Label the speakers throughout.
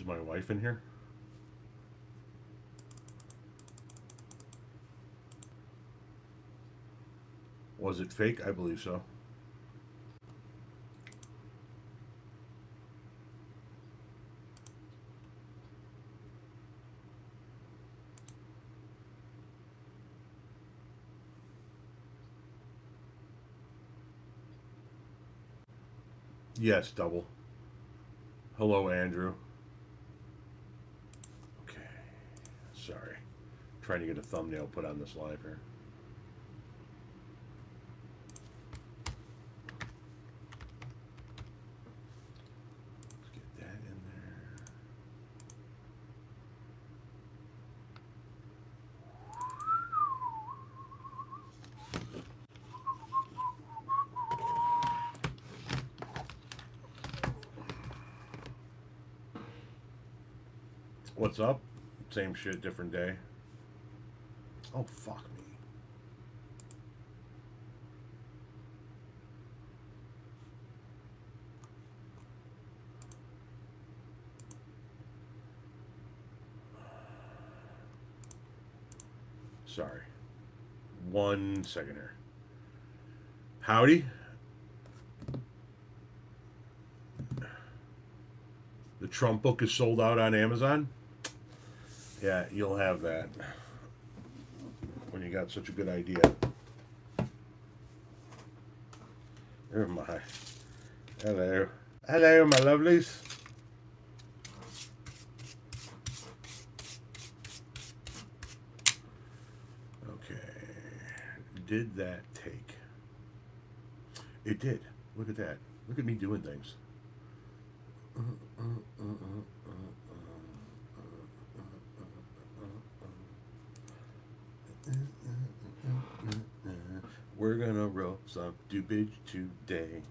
Speaker 1: my wife in here? Was it fake? I believe so. Yes, double. Hello, Andrew. Okay. Sorry. Trying to get a thumbnail put on this live here. Let's get that in there. What's up? Same shit, different day. Oh, fuck me. Sorry. 1 second here. Howdy. The Trump book is sold out on Amazon. Yeah, you'll have that when you got such a good idea. Oh my. Hello. Hello, my lovelies. Okay. Did that take? It did. Look at that. Look at me doing things. We're gonna roll some doobage today.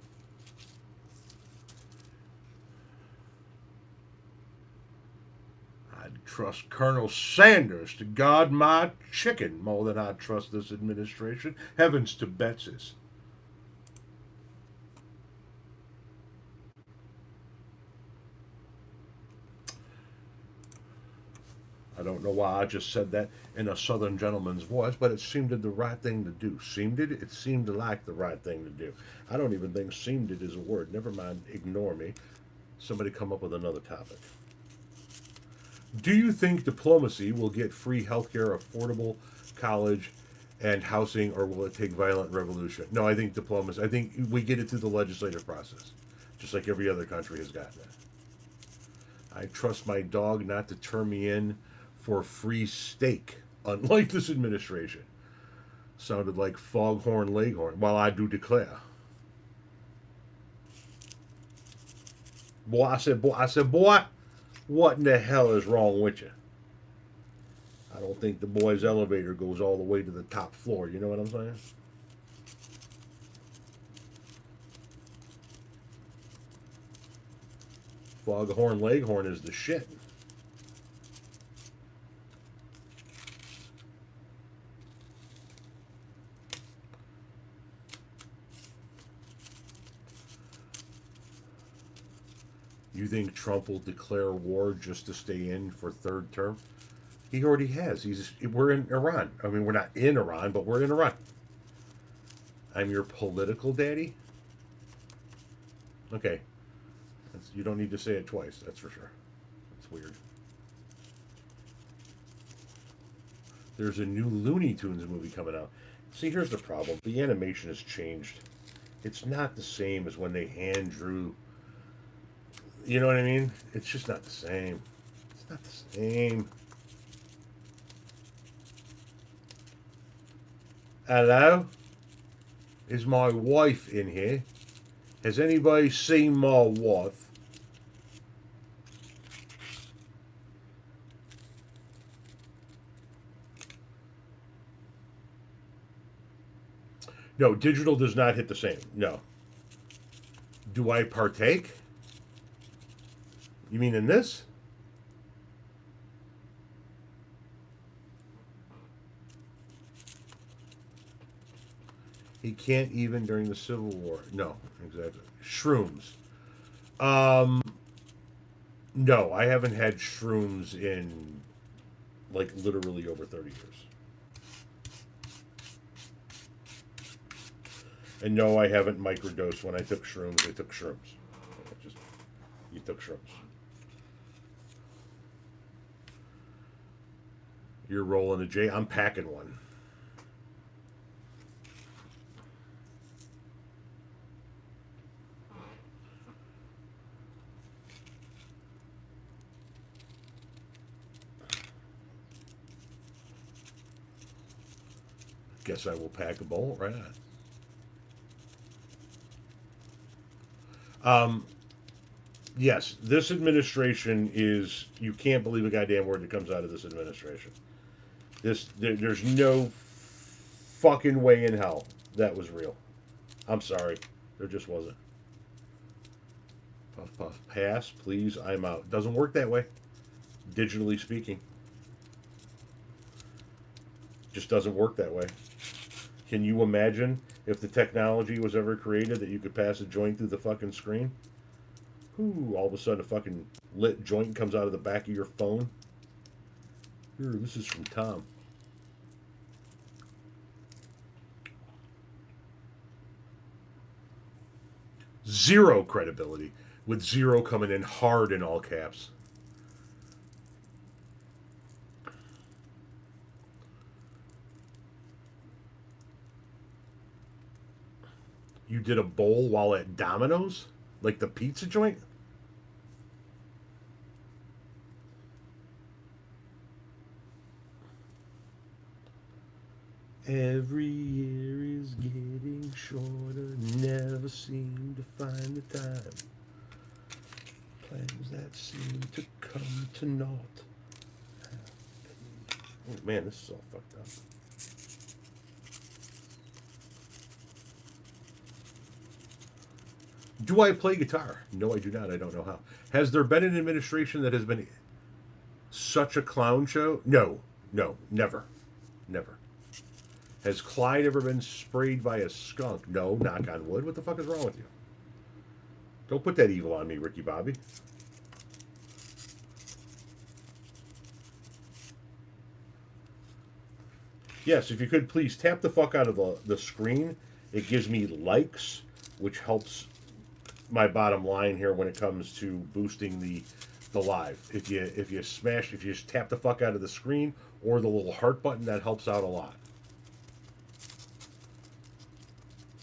Speaker 1: I'd trust Colonel Sanders to guard my chicken more than I trust this administration. Heavens to Betsy's. I don't know why I just said that in a southern gentleman's voice, but it seemed the right thing to do. Seemed it? It seemed like the right thing to do. I don't even think seemed it is a word. Never mind, ignore me. Somebody come up with another topic. Do you think diplomacy will get free healthcare, affordable college, and housing, or will it take violent revolution? No, I think diplomacy. I think we get it through the legislative process, just like every other country has gotten it. I trust my dog not to turn me in for free steak, unlike this administration. Sounded like Foghorn Leghorn. Well, I do declare. Boy, I said, boy, what in the hell is wrong with you? I don't think the boy's elevator goes all the way to the top floor. You know what I'm saying? Foghorn Leghorn is the shit. You think Trump will declare war just to stay in for third term? He already has. We're in Iran. I mean, we're not in Iran, but we're in Iran. I'm your political daddy? Okay. You don't need to say it twice, that's for sure. That's weird. There's a new Looney Tunes movie coming out. See, here's the problem. The animation has changed. It's not the same as when they hand drew. You know what I mean? It's just not the same. It's not the same. Hello? Is my wife in here? Has anybody seen my wife? No, digital does not hit the same. No. Do I partake? You mean in this? He can't even during the Civil War. No, exactly. Shrooms. No, I haven't had shrooms in like literally over 30 years. And no, I haven't microdosed. When I took shrooms, I took shrooms. Just you took shrooms. You're rolling a J. I'm packing one. Guess I will pack a bowl. Right on. Yes, this administration is. You can't believe a goddamn word that comes out of this administration. There's no fucking way in hell that was real. I'm sorry, there just wasn't. Puff puff pass, please. I'm out. Doesn't work that way. Digitally speaking, just doesn't work that way. Can you imagine if the technology was ever created that you could pass a joint through the fucking screen? Ooh, all of a sudden a fucking lit joint comes out of the back of your phone. Here, this is from Tom. Zero credibility, with zero coming in hard in all caps. You did a bowl while at Domino's? Like the pizza joint? Every year is getting shorter, never seem to find the time. Plans that seem to come to naught. Oh man, this is all fucked up. Do I play guitar? No, I do not. I don't know how. Has there been an administration that has been such a clown show? No, no, never. Never. Has Clyde ever been sprayed by a skunk? No, knock on wood. What the fuck is wrong with you? Don't put that evil on me, Ricky Bobby. Yes, if you could please tap the fuck out of the screen. It gives me likes, which helps my bottom line here when it comes to boosting the live. If you just tap the fuck out of the screen or the little heart button, that helps out a lot.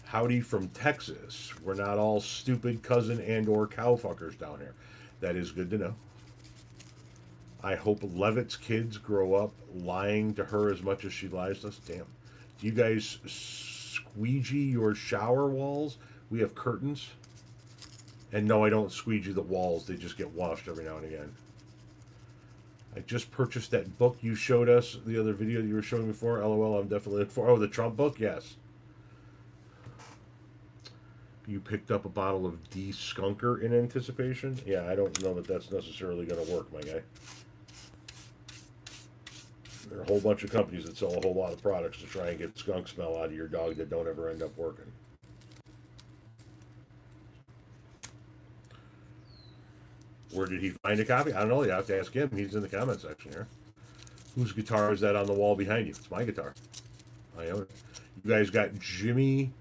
Speaker 1: Howdy from Texas. We're not all stupid cousin and or cow fuckers down here. That is good to know. I hope Levitt's kids grow up lying to her as much as she lies to us. Damn. Do you guys squeegee your shower walls? We have curtains. And no, I don't squeegee the walls. They just get washed every now and again. I just purchased that book you showed us, the other video that you were showing before. LOL, I'm definitely looking for. Oh, the Trump book? Yes. You picked up a bottle of de-skunker in anticipation? Yeah, I don't know that that's necessarily going to work, my guy. There are a whole bunch of companies that sell a whole lot of products to try and get skunk smell out of your dog that don't ever end up working. Where did he find a copy? I don't know. You have to ask him. He's in the comment section here. Whose guitar is that on the wall behind you? It's my guitar. I own it. You guys got Jimmy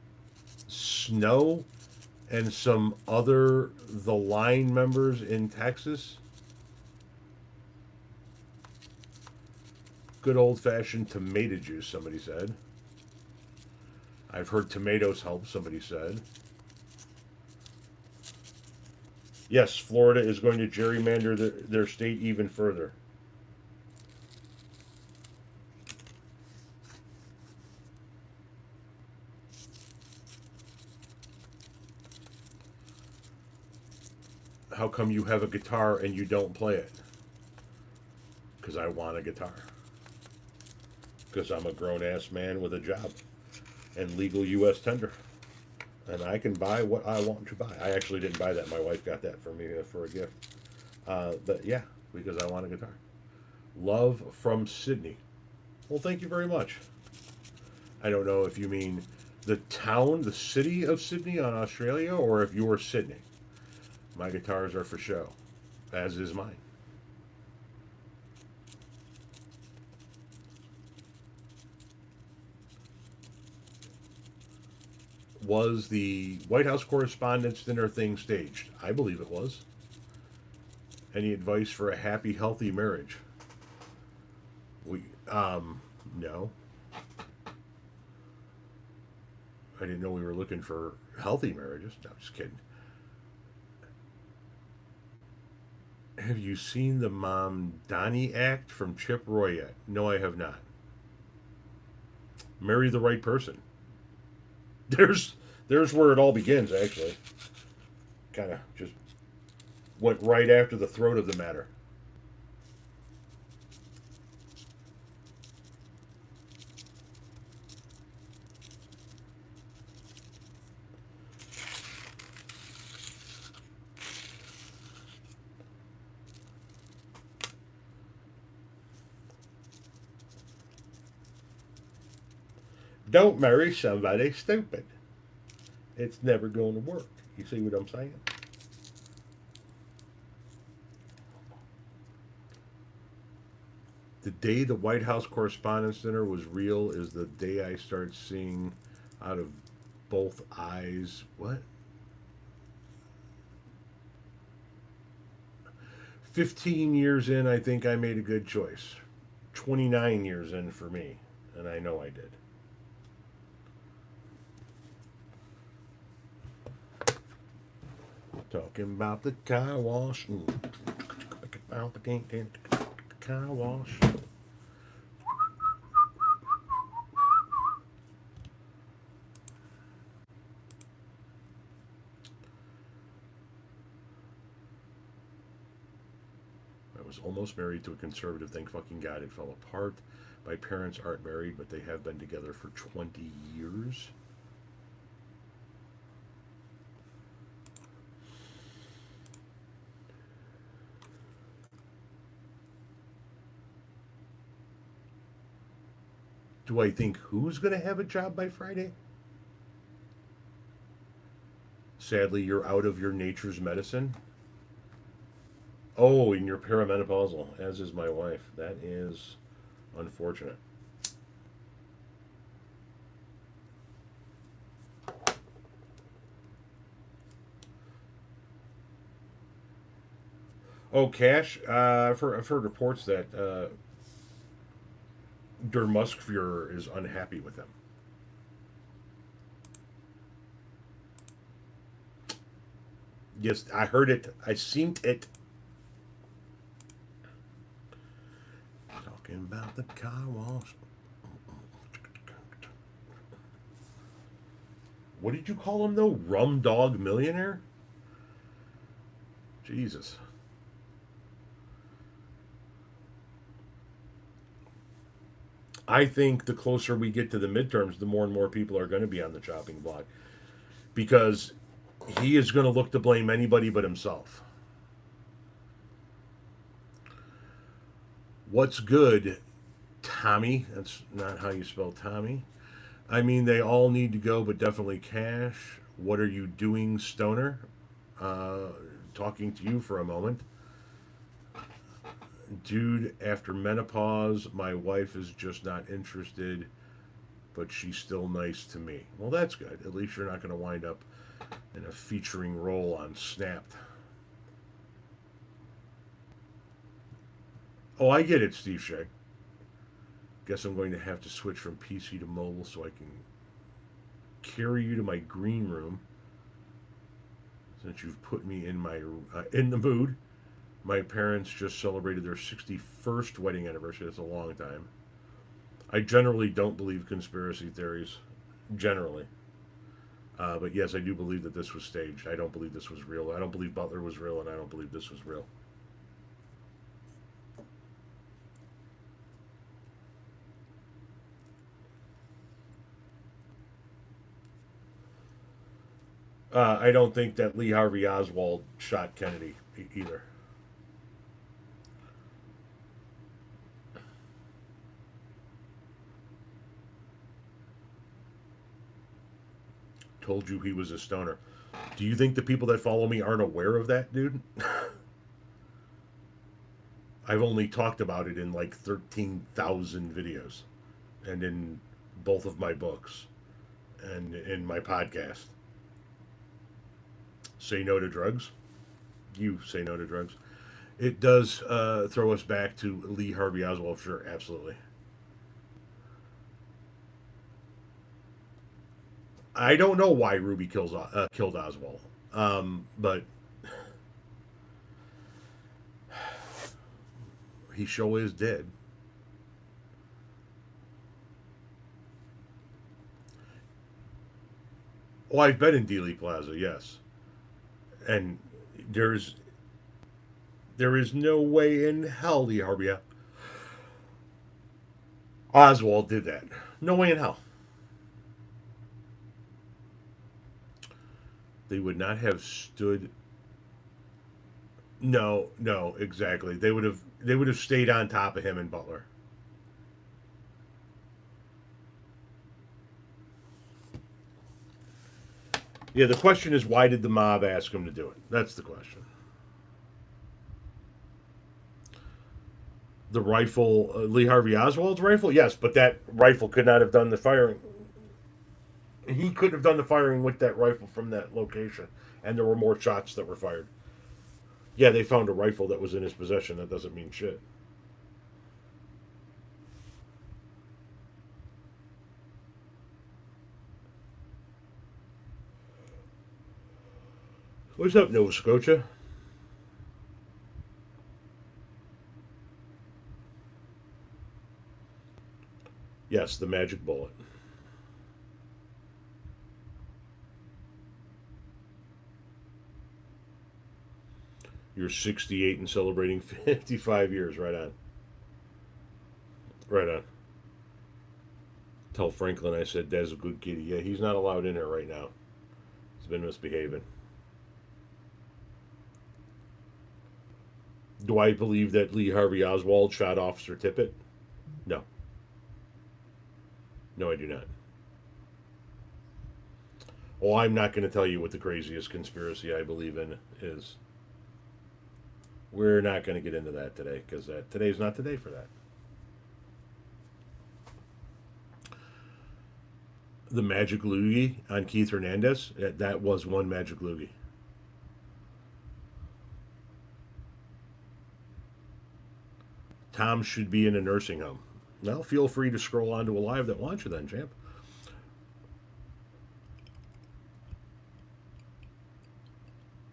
Speaker 1: Snow and some other The Line members in Texas. Good old-fashioned tomato juice, somebody said. I've heard tomatoes help, somebody said. Yes, Florida is going to gerrymander their state even further. How come you have a guitar and you don't play it? Because I want a guitar. Because I'm a grown-ass man with a job and legal U.S. tender. And I can buy what I want to buy. I actually didn't buy that. My wife got that for me for a gift. But yeah, because I want a guitar. Love from Sydney. Well, thank you very much. I don't know if you mean the town, the city of Sydney on Australia, or if you're Sydney. My guitars are for show. as is mine. Was the White House Correspondents' Dinner thing staged? I believe it was. Any advice for a happy, healthy marriage? We, no. I didn't know we were looking for healthy marriages. No, just kidding. Have you seen the Mom Donnie act from Chip Roy yet? No, I have not. Marry the right person. There's there's where it all begins. Actually, kind of just went right after the throat of the matter. Don't marry somebody stupid. It's never going to work. You see what I'm saying? The day the White House Correspondents' Dinner was real is the day I start seeing out of both eyes. What? 15 years in, I think I made a good choice. 29 years in for me, and I know I did. Talking about the car wash. About the car wash. I was almost married to a conservative. Thank fucking God it fell apart. My parents aren't married, but they have been together for 20 years. Do I think who's going to have a job by Friday? Sadly, you're out of your nature's medicine. Oh, and you're perimenopausal, as is my wife. That is unfortunate. Oh, Cash, I've heard reports that Der Muskführer is unhappy with him. Yes, I heard it. I seen it. Talking about the car wash. What did you call him though? Rum dog millionaire? Jesus. I think the closer we get to the midterms, the more and more people are going to be on the chopping block because he is going to look to blame anybody but himself. What's good, Tommy? That's not how you spell Tommy. I mean, they all need to go, but definitely Cash. What are you doing, Stoner? Uh, Talking to you for a moment. Dude, after menopause, my wife is just not interested, but she's still nice to me. Well, that's good. At least you're not going to wind up in a featuring role on Snapped. Oh, I get it, Steve Shag. Guess I'm going to have to switch from PC to mobile so I can carry you to my green room. Since you've put me in my in the mood. My parents just celebrated their 61st wedding anniversary. That's a long time. I generally don't believe conspiracy theories. Generally. But yes, I do believe that this was staged. I don't believe this was real. I don't believe Butler was real, and I don't believe this was real. I don't think that Lee Harvey Oswald shot Kennedy either. Told you he was a stoner. Do you think the people that follow me aren't aware of that, dude? I've only talked about it in like 13,000 videos and in both of my books and in my podcast. Say no to drugs. You say no to drugs. It does throw us back to Lee Harvey Oswald, sure, absolutely. I don't know why Ruby killed Oswald, but he sure is dead. Oh, I've been in Dealey Plaza, yes, and there's there is no way in hell Lee Harvey Oswald did that. No way in hell. They would not have stood. No, no, exactly. They would have stayed on top of him in Butler. Yeah, the question is why did the mob ask him to do it? That's the question. The rifle, Lee Harvey Oswald's rifle, yes, but that rifle could not have done the firing. He couldn't have done the firing with that rifle from that location, and there were more shots that were fired. Yeah, they found a rifle that was in his possession. That doesn't mean shit. What's up, Nova Scotia? Yes, the magic bullet. You're 68 and celebrating 55 years. Right on. Right on. Tell Franklin I said Dad's a good kitty. Yeah, he's not allowed in here right now. He's been misbehaving. Do I believe that Lee Harvey Oswald shot Officer Tippit? No. No, I do not. Well, I'm not going to tell you what the craziest conspiracy I believe in is. We're not going to get into that today because today's not the day for that. The magic loogie on Keith Hernandez, that was one magic loogie. Tom should be in a nursing home. Well, feel free to scroll onto a live that wants you then, champ.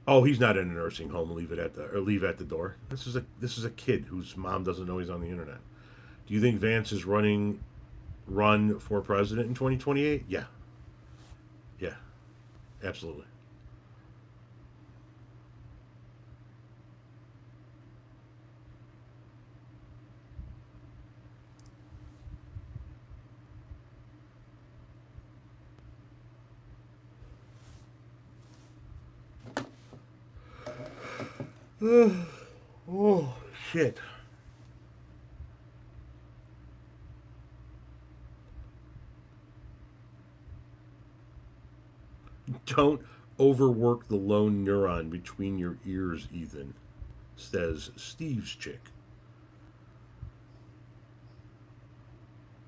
Speaker 1: Oh, he's not in a nursing home. Leave at the door. This is a kid whose mom doesn't know he's on the internet. Do you think Vance is run for president in 2028? Yeah, yeah, absolutely. Oh shit! Don't overwork the lone neuron between your ears, Ethan. Says Steve's chick.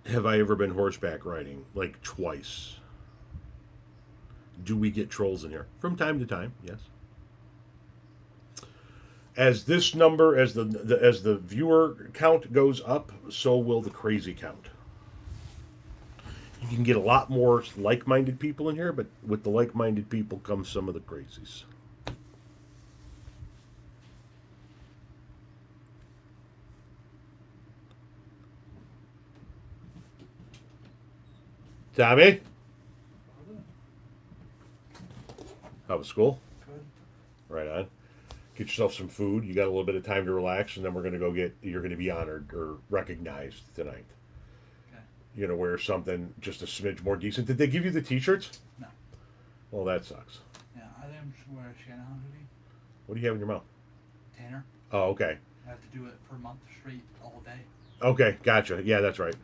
Speaker 1: Have I ever been horseback riding? Like twice. Do we get trolls in here? From time to time, yes. As this number, as the viewer count goes up, so will the crazy count. You can get a lot more like-minded people in here, but with the like-minded people comes some of the crazies. Tommy, how was school?
Speaker 2: Good.
Speaker 1: Right on. Get yourself some food. You got a little bit of time to relax, and then we're gonna go get. You're gonna be honored or recognized tonight.
Speaker 2: Okay.
Speaker 1: You're gonna wear something just a smidge more decent. Did they give you the T-shirts?
Speaker 2: No.
Speaker 1: Well, that sucks.
Speaker 2: Yeah, I think I'm just wear a Shanahan hoodie.
Speaker 1: What do you have in your mouth?
Speaker 2: Tanner.
Speaker 1: Oh, okay.
Speaker 2: I have to do it for a month straight all day.
Speaker 1: Okay, gotcha. Yeah, that's right.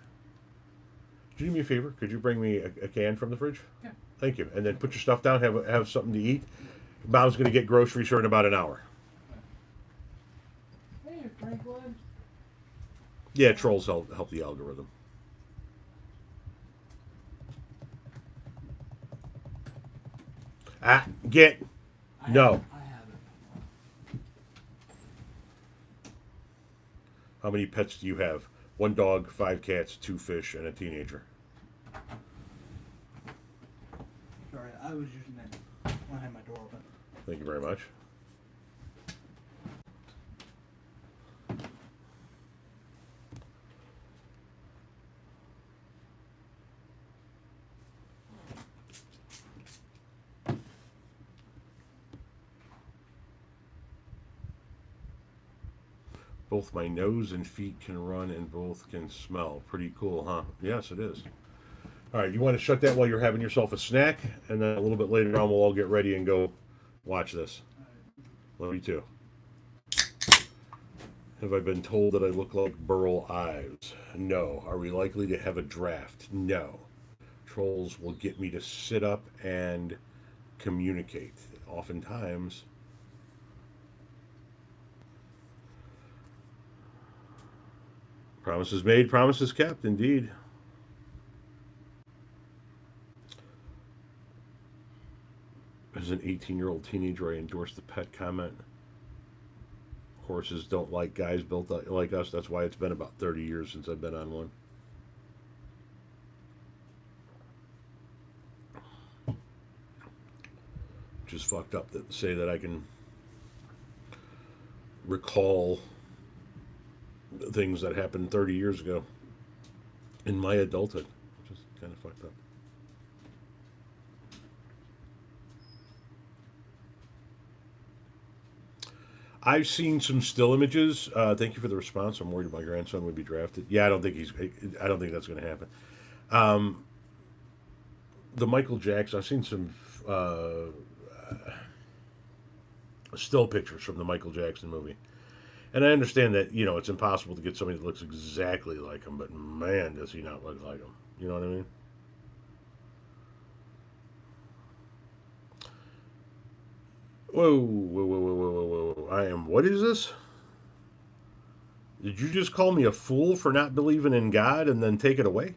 Speaker 1: Could you do me a favor? Could you bring me a can from the fridge?
Speaker 2: Yeah.
Speaker 1: Thank you. And then put your stuff down. Have something to eat. Mom's gonna get groceries here in about an hour.
Speaker 2: Hey, Franklin.
Speaker 1: Yeah, trolls help the algorithm. Ah, get no.
Speaker 2: I have it.
Speaker 1: How many pets do you have? One dog, 5 cats, 2 fish, and a teenager.
Speaker 2: Sorry, I was using it when I had my door open.
Speaker 1: Thank you very much. Both my nose and feet can run and both can smell. Pretty cool, huh? Yes, it is. All right, you want to shut that while you're having yourself a snack, and then a little bit later on we'll all get ready and go watch this. Love you too. Have I been told that I look like Burl Ives? No. Are we likely to have a draft? No. Trolls will get me to sit up and communicate. Oftentimes, promises made, promises kept, indeed. As an 18-year-old teenager, I endorsed the pet comment. Horses don't like guys built like us. That's why it's been about 30 years since I've been on one. Which is fucked up to say that I can recall things that happened 30 years ago in my adulthood, which is kind of fucked up. I've seen some still images. Thank you for the response. I'm worried my grandson would be drafted. Yeah, I don't think that's going to happen. The Michael Jackson. I've seen some still pictures from the Michael Jackson movie, and I understand that it's impossible to get somebody that looks exactly like him. But man, does he not look like him? You know what I mean? Whoa, whoa, whoa, whoa, whoa, whoa, whoa. I am. What is this? Did you just call me a fool for not believing in God and then take it away?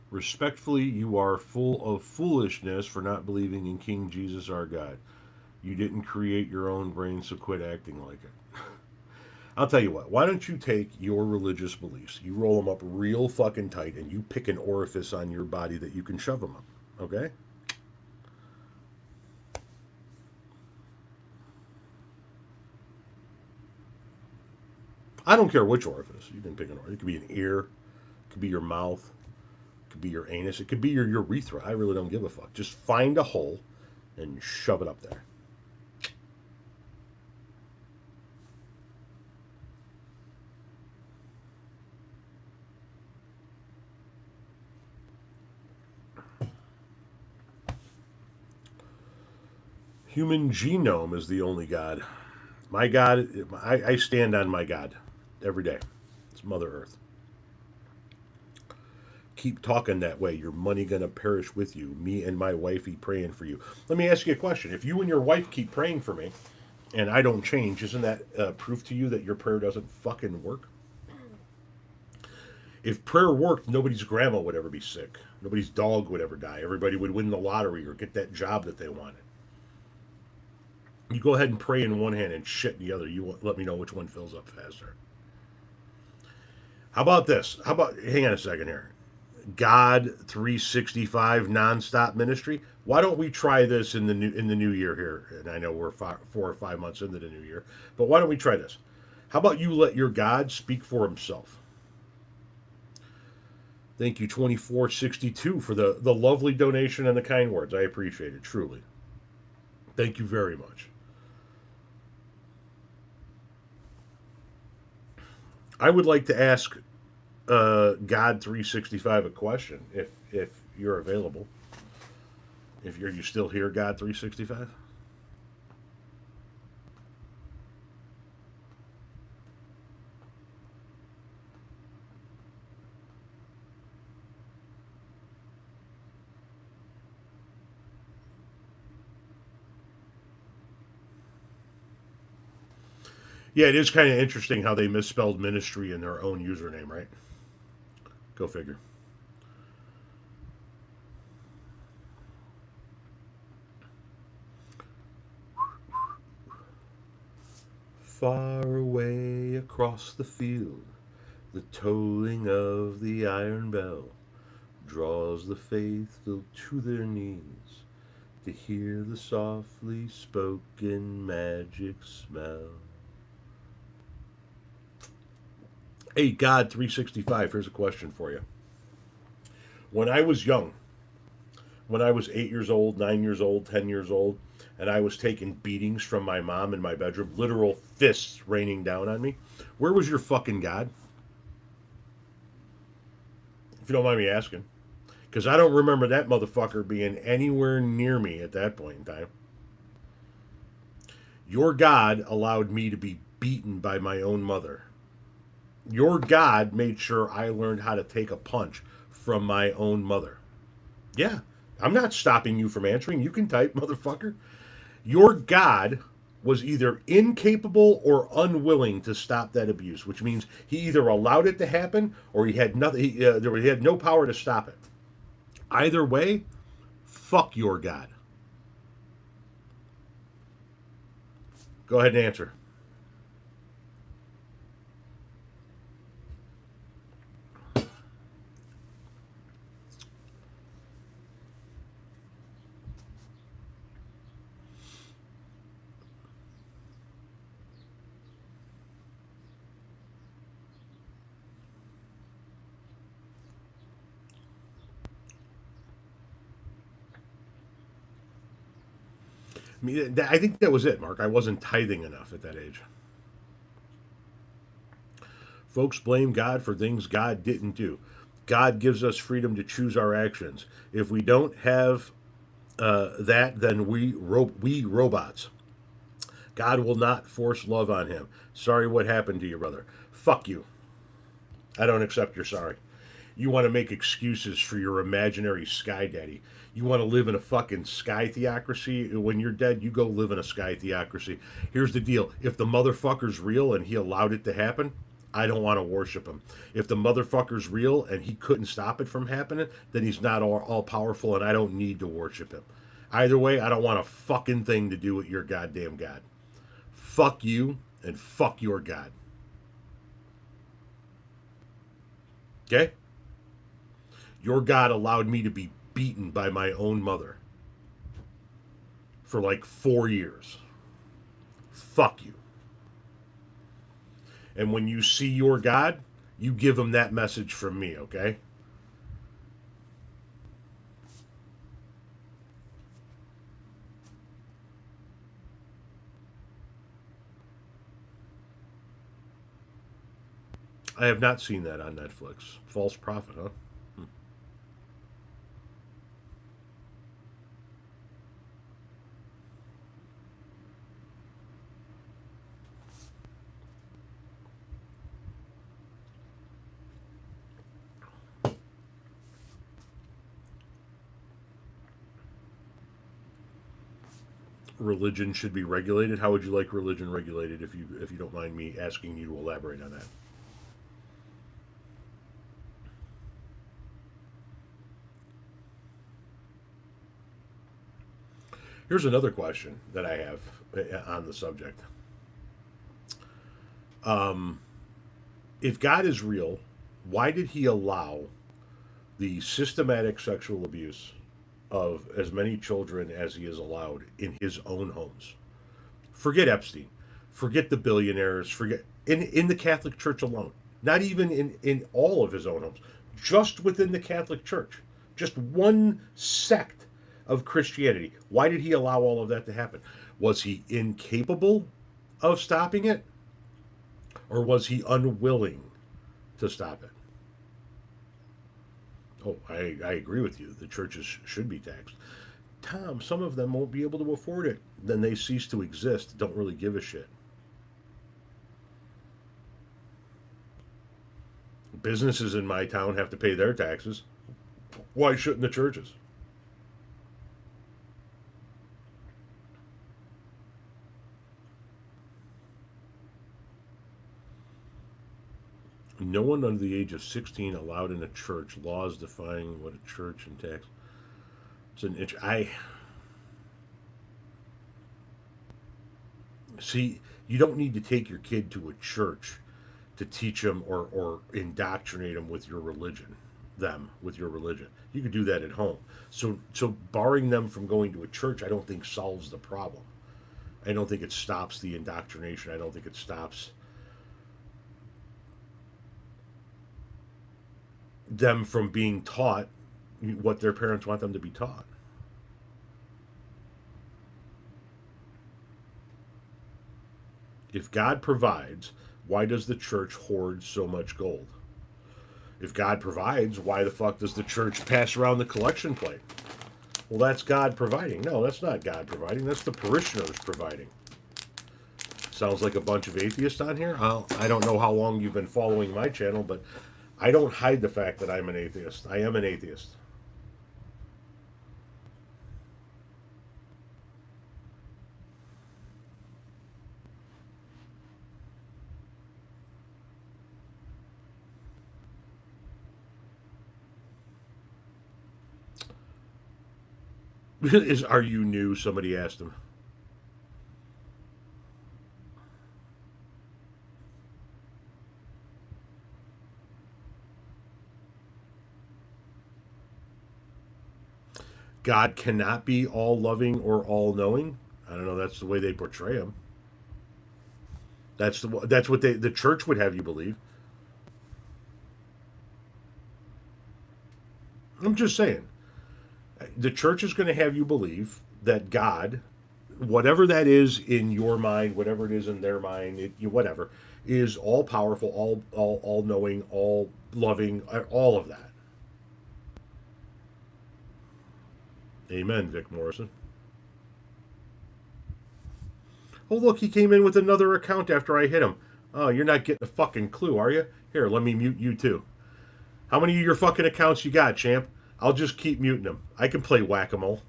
Speaker 1: Respectfully, you are full of foolishness for not believing in King Jesus our God. You didn't create your own brain, so quit acting like it. I'll tell you what, why don't you take your religious beliefs, you roll them up real fucking tight, and you pick an orifice on your body that you can shove them up, okay? I don't care which orifice. You can pick an orifice. It could be an ear, it could be your mouth, it could be your anus, it could be your urethra. I really don't give a fuck. Just find a hole and shove it up there. Human genome is the only God. My God, I stand on my God every day. It's Mother Earth. Keep talking that way. Your money gonna perish with you. Me and my wifey praying for you. Let me ask you a question. If you and your wife keep praying for me, and I don't change, isn't that proof to you that your prayer doesn't fucking work? If prayer worked, nobody's grandma would ever be sick. Nobody's dog would ever die. Everybody would win the lottery or get that job that they wanted. You go ahead and pray in one hand and shit in the other. You let me know which one fills up faster. How about this? Hang on a second here. God 365 nonstop ministry. Why don't we try this in the new year here? And I know we're 4 or 5 months into the new year, but why don't we try this? How about you let your God speak for himself? Thank you, 2462, for the lovely donation and the kind words. I appreciate it, truly. Thank you very much. I would like to ask God 365 a question if you're available. If you still here, God 365. Yeah, it is kind of interesting how they misspelled ministry in their own username, right? Go figure. Far away across the field, the tolling of the iron bell draws the faithful to their knees to hear the softly spoken magic smell. Hey, God 365, here's a question for you. When I was young, when I was 8 years old, 9 years old, 10 years old, and I was taking beatings from my mom in my bedroom, literal fists raining down on me, where was your fucking God? If you don't mind me asking. Because I don't remember that motherfucker being anywhere near me at that point in time. Your God allowed me to be beaten by my own mother. Your God made sure I learned how to take a punch from my own mother. Yeah, I'm not stopping you from answering. You can type, motherfucker. Your God was either incapable or unwilling to stop that abuse, which means he either allowed it to happen or he had nothing. He had no power to stop it. Either way, fuck your God. Go ahead and answer. I mean, I think that was it, Mark. I wasn't tithing enough at that age. Folks blame God for things God didn't do. God gives us freedom to choose our actions. If we don't have that, then we robots. God will not force love on him. Sorry what happened to you, brother. Fuck you. I don't accept your sorry. You want to make excuses for your imaginary sky daddy. You want to live in a fucking sky theocracy. When you're dead, you go live in a sky theocracy. Here's the deal. If the motherfucker's real and he allowed it to happen, I don't want to worship him. If the motherfucker's real and he couldn't stop it from happening, then he's not all powerful and I don't need to worship him. Either way, I don't want a fucking thing to do with your goddamn God. Fuck you and fuck your God. Okay? Your God allowed me to be beaten by my own mother for like 4 years. Fuck you. And when you see your God, you give him that message from me, okay? I have not seen that on Netflix. False Prophet, huh? Religion should be regulated. How would you like religion regulated if you don't mind me asking you to elaborate on that? Here's another question that I have on the subject. If God is real, why did he allow the systematic sexual abuse of as many children as he has allowed in his own homes? Forget Epstein. Forget the billionaires. Forget in the Catholic Church alone. Not even in all of his own homes. Just within the Catholic Church. Just one sect of Christianity. Why did he allow all of that to happen? Was he incapable of stopping it? Or was he unwilling to stop it? Oh, I agree with you. The churches should be taxed. Tom, some of them won't be able to afford it. Then they cease to exist. Don't really give a shit. Businesses in my town have to pay their taxes. Why shouldn't the churches? No one under the age of 16 allowed in a church. Laws defining what a church and tax. It's an inch. I see. You don't need to take your kid to a church to teach them or indoctrinate them with your religion. Them with your religion. You could do that at home. So barring them from going to a church, I don't think solves the problem. I don't think it stops the indoctrination. I don't think it stops them from being taught what their parents want them to be taught. If God provides, why does the church hoard so much gold? If God provides, why the fuck does the church pass around the collection plate? Well, that's God providing. No, that's not God providing. That's the parishioners providing. Sounds like a bunch of atheists on here. I don't know how long you've been following my channel, but I don't hide the fact that I'm an atheist. I am an atheist. Are you new? Somebody asked him. God cannot be all loving or all knowing. I don't know. That's the way they portray him. That's what the church would have you believe. I'm just saying. The church is going to have you believe that God, whatever that is in your mind, whatever it is in their mind, whatever, is all powerful, all knowing, all loving, all of that. Amen, Vic Morrison. Oh, look, he came in with another account after I hit him. Oh, you're not getting a fucking clue, are you? Here, let me mute you too. How many of your fucking accounts you got, champ? I'll just keep muting them. I can play whack-a-mole.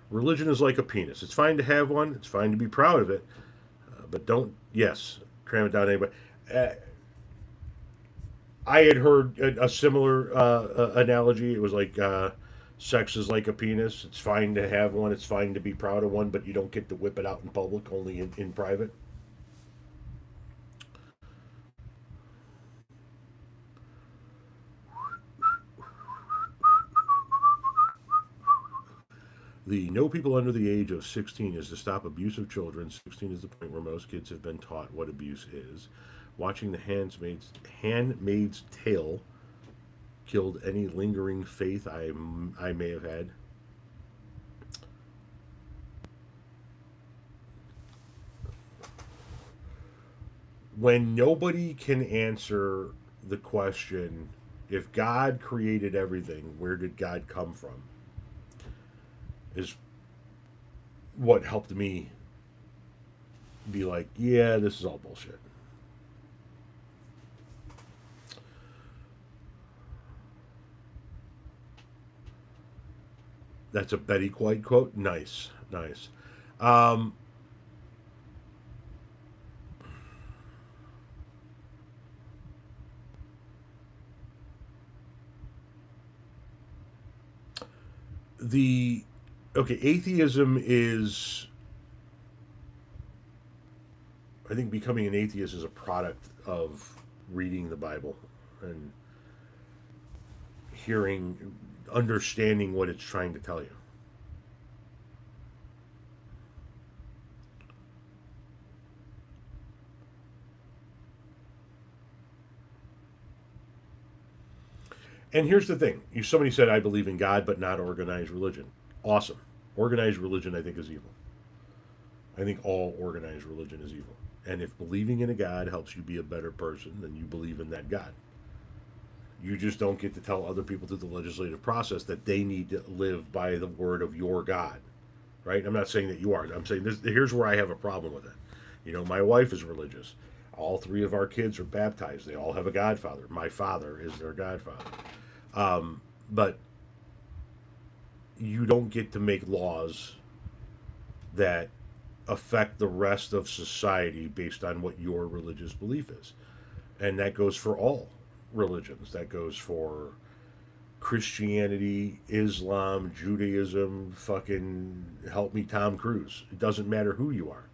Speaker 1: Religion is like a penis. It's fine to have one. It's fine to be proud of it. But don't, yes, cram it down anybody. I had heard a similar analogy. It was like sex is like a penis. It's fine to have one. It's fine to be proud of one, but you don't get to whip it out in public, only in private. The no people under the age of 16 is to stop abuse of children. 16 is the point where most kids have been taught what abuse is. Watching The Handmaid's Tale killed any lingering faith I may have had. When nobody can answer the question, if God created everything, where did God come from? Is what helped me be like, yeah, this is all bullshit. That's a Betty White quote. Nice, nice. Um, the okay, atheism is, I think becoming an atheist is a product of reading the Bible and hearing, understanding what it's trying to tell you. And here's the thing. Somebody said, I believe in God, but not organized religion. Awesome. Organized religion, I think, is evil. I think all organized religion is evil. And if believing in a God helps you be a better person, then you believe in that God. You just don't get to tell other people through the legislative process that they need to live by the word of your God. Right? I'm not saying that you are. I'm saying here's where I have a problem with it. You know, my wife is religious. All three of our kids are baptized. They all have a godfather. My father is their godfather. But you don't get to make laws that affect the rest of society based on what your religious belief is. And that goes for all religions. That goes for Christianity, Islam, Judaism, fucking help me, Tom Cruise. It doesn't matter who you are.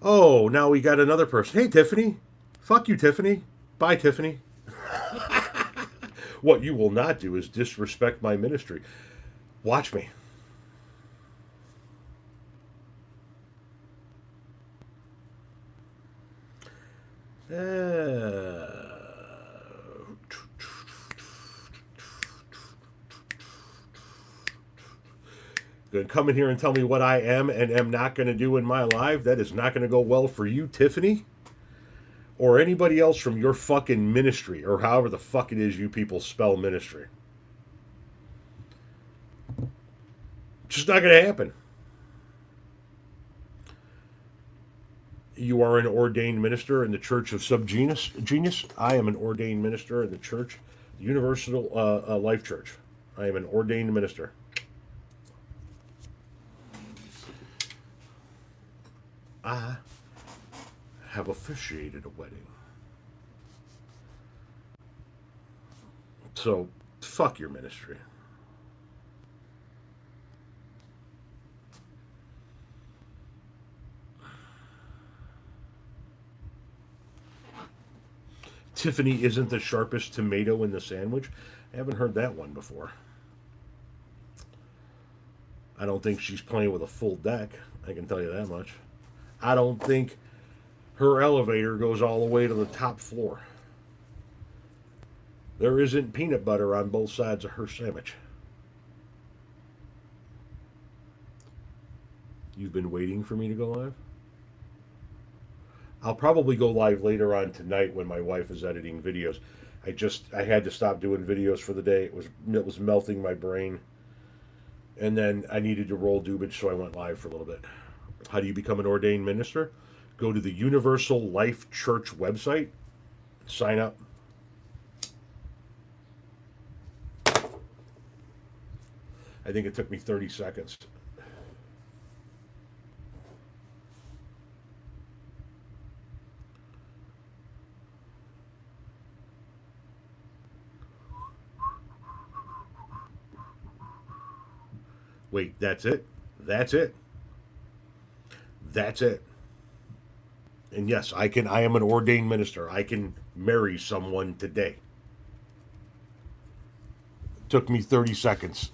Speaker 1: Oh, now we got another person. Hey, Tiffany. Fuck you, Tiffany. Bye, Tiffany. What you will not do is disrespect my ministry. Watch me. Going to come in here and tell me what I am and am not going to do in my life. That is not going to go well for you, Tiffany, or anybody else from your fucking ministry, or however the fuck it is you people spell ministry. Just not going to happen. You are an ordained minister in the Church of Subgenius. Genius. I am an ordained minister in the Church, the Universal Life Church. I am an ordained minister. I have officiated a wedding. So, fuck your ministry. Tiffany isn't the sharpest tomato in the sandwich. I haven't heard that one before. I don't think she's playing with a full deck. I can tell you that much. I don't think her elevator goes all the way to the top floor. There isn't peanut butter on both sides of her sandwich. You've been waiting for me to go live? I'll probably go live later on tonight when my wife is editing videos. I had to stop doing videos for the day. It was melting my brain. And then I needed to roll dubage, so I went live for a little bit. How do you become an ordained minister? Go to the Universal Life Church website, sign up. I think it took me 30 seconds. Wait, that's it? That's it. That's it. And yes, I am an ordained minister. I can marry someone today. It took me 30 seconds.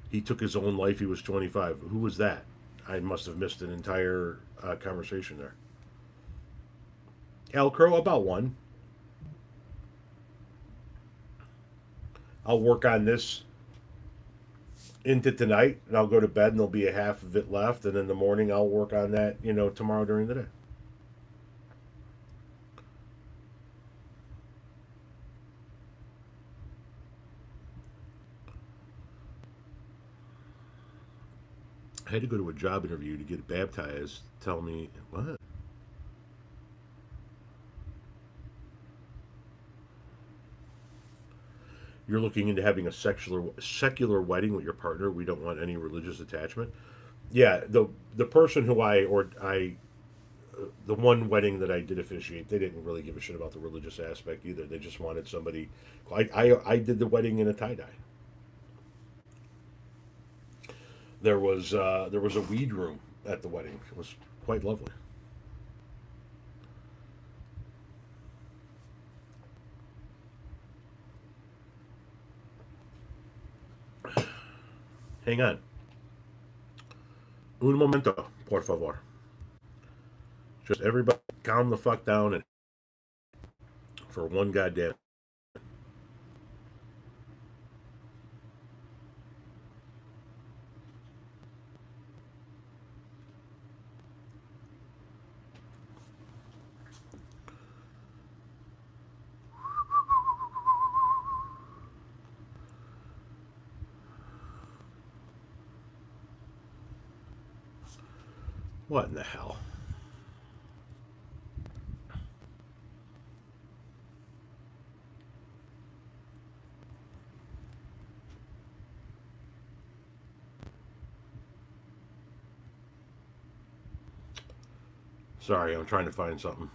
Speaker 1: He took his own life. He was 25. Who was that? I must have missed an entire conversation there. Al Crow, about one. I'll work on this into tonight, and I'll go to bed, and there'll be a half of it left, and in the morning I'll work on that, tomorrow during the day. I had to go to a job interview to get baptized. Tell me, what? You're looking into having a secular wedding with your partner. We don't want any religious attachment. Yeah, the person who the one wedding that I did officiate, they didn't really give a shit about the religious aspect either. They just wanted somebody. I did the wedding in a tie-dye. There was a weed room at the wedding. It was quite lovely. Hang on. Un momento, por favor. Just everybody calm the fuck down and for one goddamn. What in the hell? Sorry, I'm trying to find something.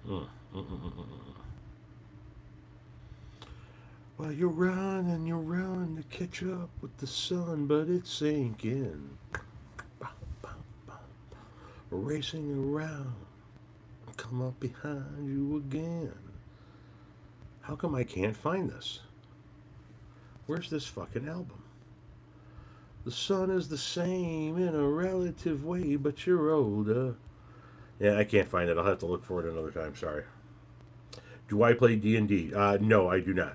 Speaker 1: Mm, mm, mm, mm, mm. Well, you're running to catch up with the sun, but it's sinking. Racing around, come up behind you again. How come I can't find this? Where's this fucking album? The sun is the same in a relative way, but you're older. Yeah, I can't find it. I'll have to look for it another time. Sorry. Do I play D&D? No, I do not.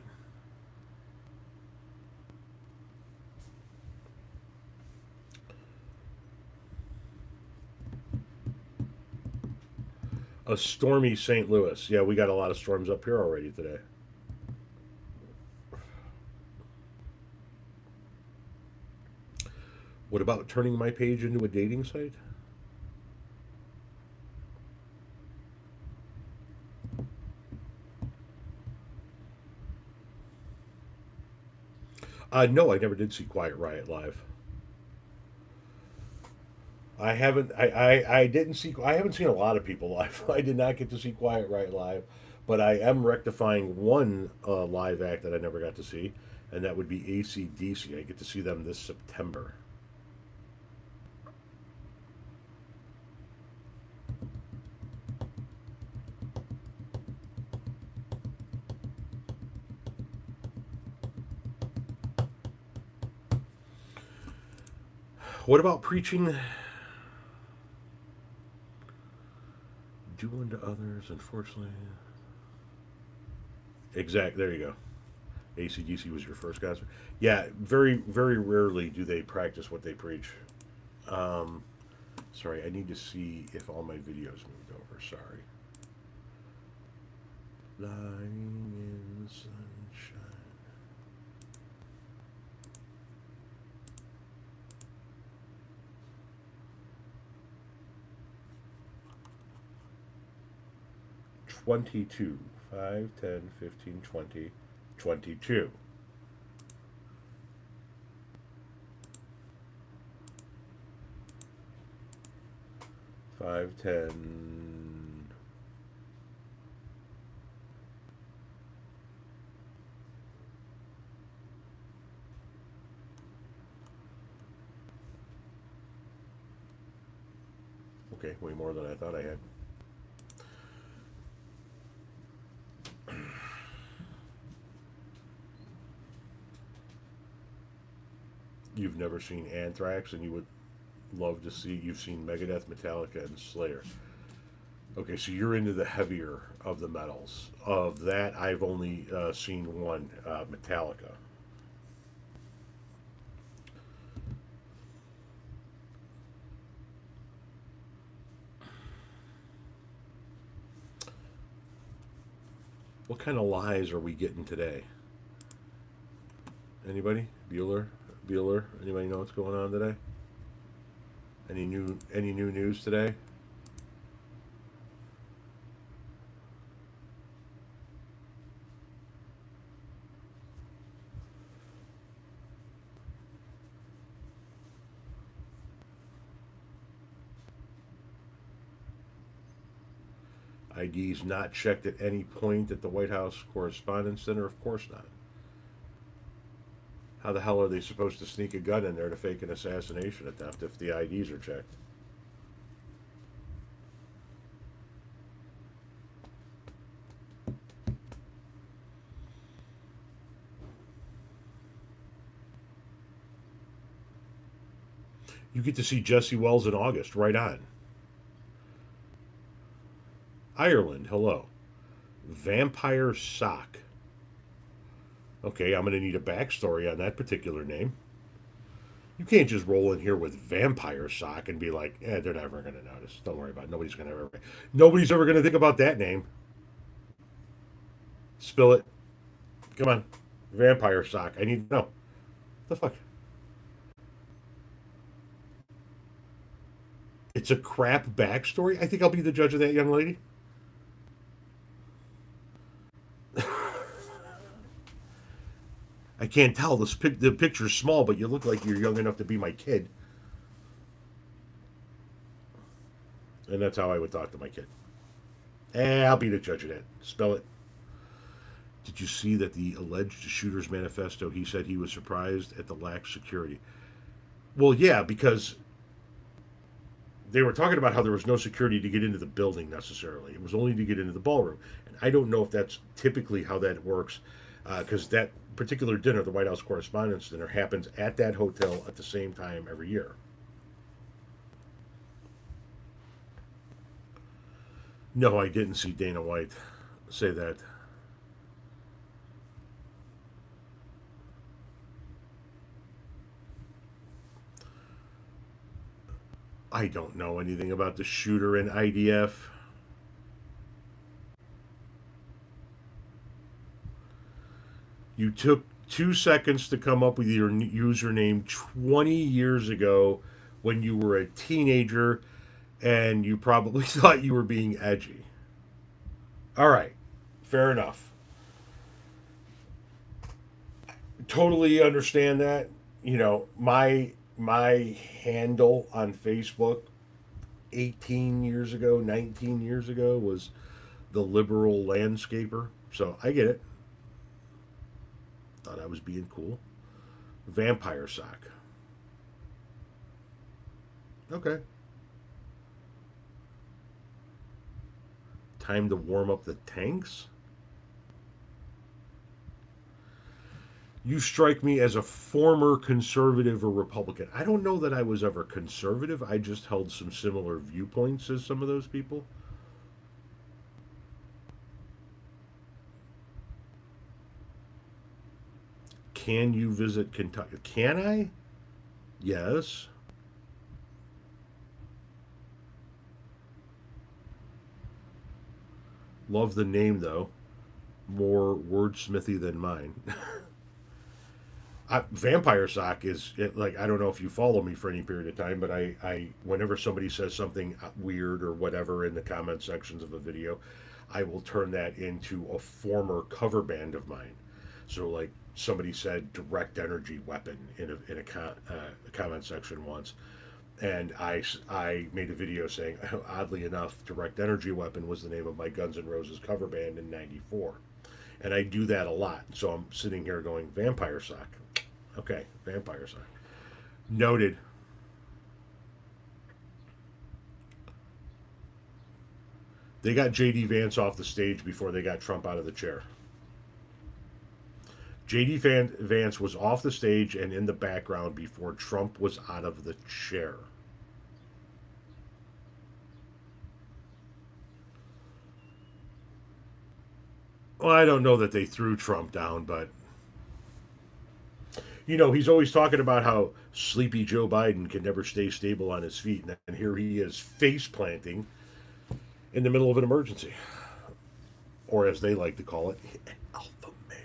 Speaker 1: A stormy St. Louis. Yeah, we got a lot of storms up here already today. What about turning my page into a dating site? No, I never did see Quiet Riot live. I haven't. I didn't see. I haven't seen a lot of people live. I did not get to see Quiet Riot live, but I am rectifying one live act that I never got to see, and that would be AC/DC. I get to see them this September. What about preaching? Do unto others, unfortunately. Exact. There you go. AC/DC was your first concert. Yeah, very, very rarely do they practice what they preach. Um, Sorry, I need to see if all my videos moved over. Sorry. Lying in the sunshine. $22. 5, 10, 15, 20, 22. 5, 10. Okay, way more than I thought I had. You've never seen Anthrax, and you would love to see. You've seen Megadeth, Metallica, and Slayer. Okay, so you're into the heavier of the metals. Of that, I've only seen one, Metallica. What kind of lies are we getting today? Anybody? Bueller? Bueller? Anybody know what's going on today? Any new news today? IDs not checked at any point at the White House Correspondence Center? Of course not. How the hell are they supposed to sneak a gun in there to fake an assassination attempt if the IDs are checked? You get to see Jesse Wells in August. Right on. Ireland, hello. Vampire Sock. Okay, I'm going to need a backstory on that particular name. You can't just roll in here with vampire sock and be like, they're never going to notice. Don't worry about it. Nobody's ever going to think about that name. Spill it. Come on. Vampire sock. I need to know. The fuck? It's a crap backstory. I think I'll be the judge of that, young lady. I can't tell. The picture's small, but you look like you're young enough to be my kid. And that's how I would talk to my kid. I'll be the judge of that. Spell it. Did you see that the alleged shooter's manifesto? He said he was surprised at the lack of security. Well, yeah, because they were talking about how there was no security to get into the building necessarily. It was only to get into the ballroom. And I don't know if that's typically how that works, because that particular dinner, the White House Correspondents' Dinner, happens at that hotel at the same time every year. No, I didn't see Dana White say that. I don't know anything about the shooter in IDF. You took 2 seconds to come up with your username 20 years ago when you were a teenager and you probably thought you were being edgy. All right, fair enough. Totally understand that. My handle on Facebook 18 years ago, 19 years ago was the liberal landscaper. So I get it. Thought I was being cool. Vampire sock. Okay. Time to warm up the tanks? You strike me as a former conservative or Republican. I don't know that I was ever conservative. I just held some similar viewpoints as some of those people. Can you visit Kentucky? Can I? Yes. Love the name, though. More wordsmithy than mine. Vampire sock is like, I don't know if you follow me for any period of time, but I whenever somebody says something weird or whatever in the comment sections of a video, I will turn that into a former cover band of mine. So like somebody said direct energy weapon in a comment section once, and I made a video saying, oddly enough, direct energy weapon was the name of my Guns N' Roses cover band in '94. And I do that a lot. So I'm sitting here going, vampire sock. Okay, vampire sock. Noted. They got J.D. Vance off the stage before they got Trump out of the chair. J.D. Vance was off the stage and in the background before Trump was out of the chair. Well, I don't know that they threw Trump down, but he's always talking about how sleepy Joe Biden can never stay stable on his feet, and here he is face planting in the middle of an emergency, or as they like to call it, an alpha male.